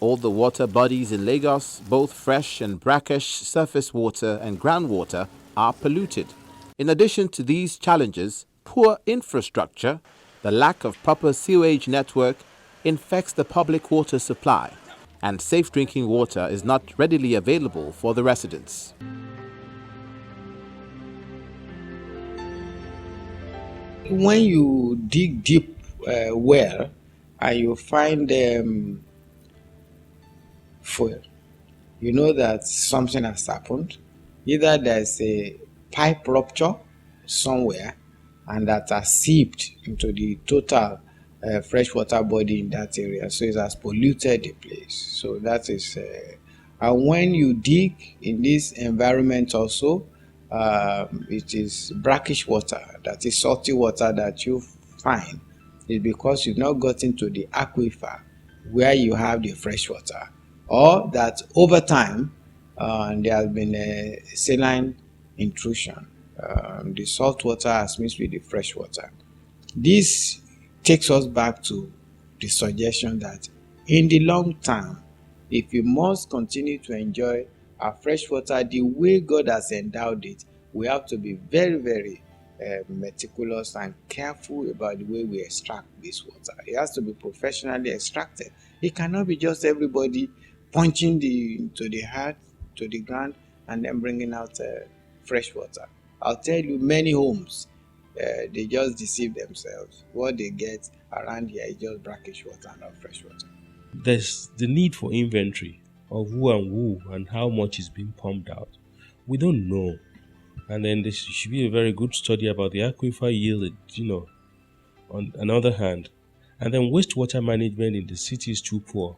All the water bodies in Lagos, both fresh and brackish surface water and groundwater, are polluted. In addition to these challenges, poor infrastructure, the lack of proper sewage network infects the public water supply, and safe drinking water is not readily available for the residents. When you dig deep well and you find fuel, you know that something has happened. Either there's a pipe rupture somewhere and that has seeped into the total freshwater body in that area, so it has polluted the place. So that is and when you dig in this environment also, it is brackish water, that is salty water that you find, is because you've not gotten to the aquifer where you have the fresh water, or that over time there has been a saline intrusion. The salt water has mixed with the fresh water. This takes us back to the suggestion that in the long term, if we must continue to enjoy our fresh water the way God has endowed it, we have to be very, very meticulous and careful about the way we extract this water. It has to be professionally extracted. It cannot be just everybody punching to the heart, to the ground, and then bringing out fresh water. I'll tell you, many homes, they just deceive themselves. What they get around here is just brackish water, not fresh water. There's the need for inventory of who and how much is being pumped out. We don't know. And then there should be a very good study about the aquifer yield, on another hand. And then wastewater management in the city is too poor.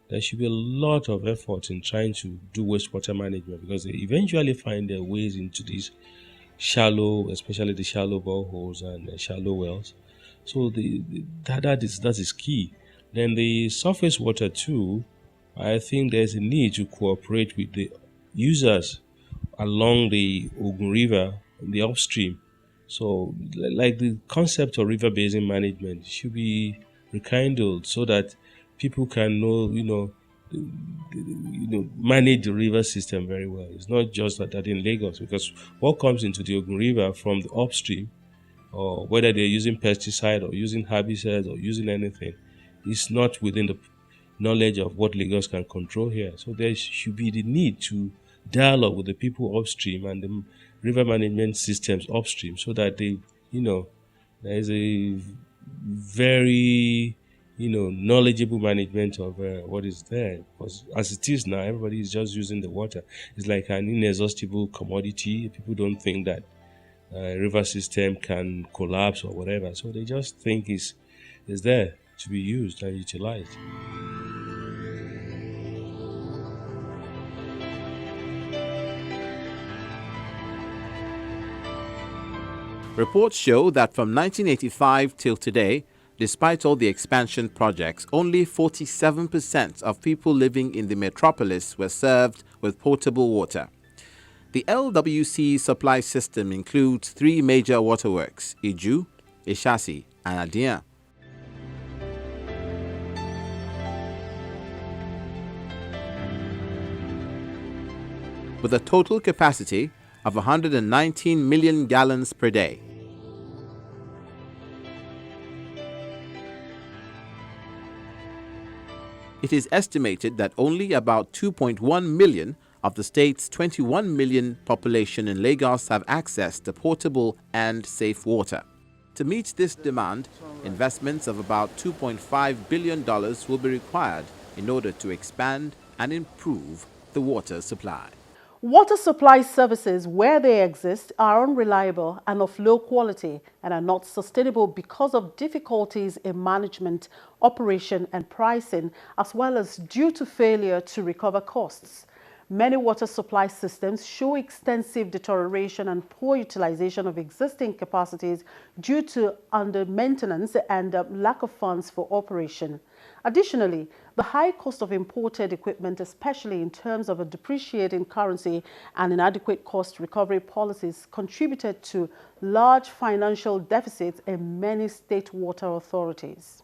There should be a lot of effort in trying to do wastewater management, because they eventually find their ways into these shallow, especially the shallow boreholes and shallow wells. So that is key. Then the surface water too, I think there's a need to cooperate with the users along the Ogun River, the upstream. So like the concept of river basin management should be rekindled so that people can know, manage the river system very well. It's not just that in Lagos, because what comes into the Ogun River from the upstream, or whether they're using pesticide or using herbicides or using anything, is not within the knowledge of what Lagos can control here. So there should be the need to dialogue with the people upstream and the river management systems upstream, so that there is a very knowledgeable management of what is there. Because as it is now, everybody is just using the water. It's like an inexhaustible commodity. People don't think that river system can collapse or whatever, so they just think it's there to be used and utilized. Reports show that from 1985 till today, despite all the expansion projects, only 47% of people living in the metropolis were served with potable water. The LWC supply system includes 3 major waterworks: Iju, Ishasi, and Adia. With a total capacity of 119 million gallons per day. It is estimated that only about 2.1 million of the state's 21 million population in Lagos have access to potable and safe water. To meet this demand, investments of about $2.5 billion will be required in order to expand and improve the water supply. Water supply services, where they exist, are unreliable and of low quality and are not sustainable because of difficulties in management, operation and pricing, as well as due to failure to recover costs. Many water supply systems show extensive deterioration and poor utilization of existing capacities due to under-maintenance and lack of funds for operation. Additionally, the high cost of imported equipment, especially in terms of a depreciating currency and inadequate cost recovery policies, contributed to large financial deficits in many state water authorities.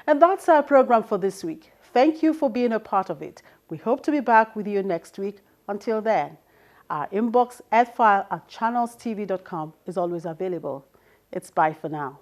And that's our program for this week. thank you for being a part of it. We hope to be back with you next week. Until then, our inbox file@channelstv.com is always available. It's bye for now.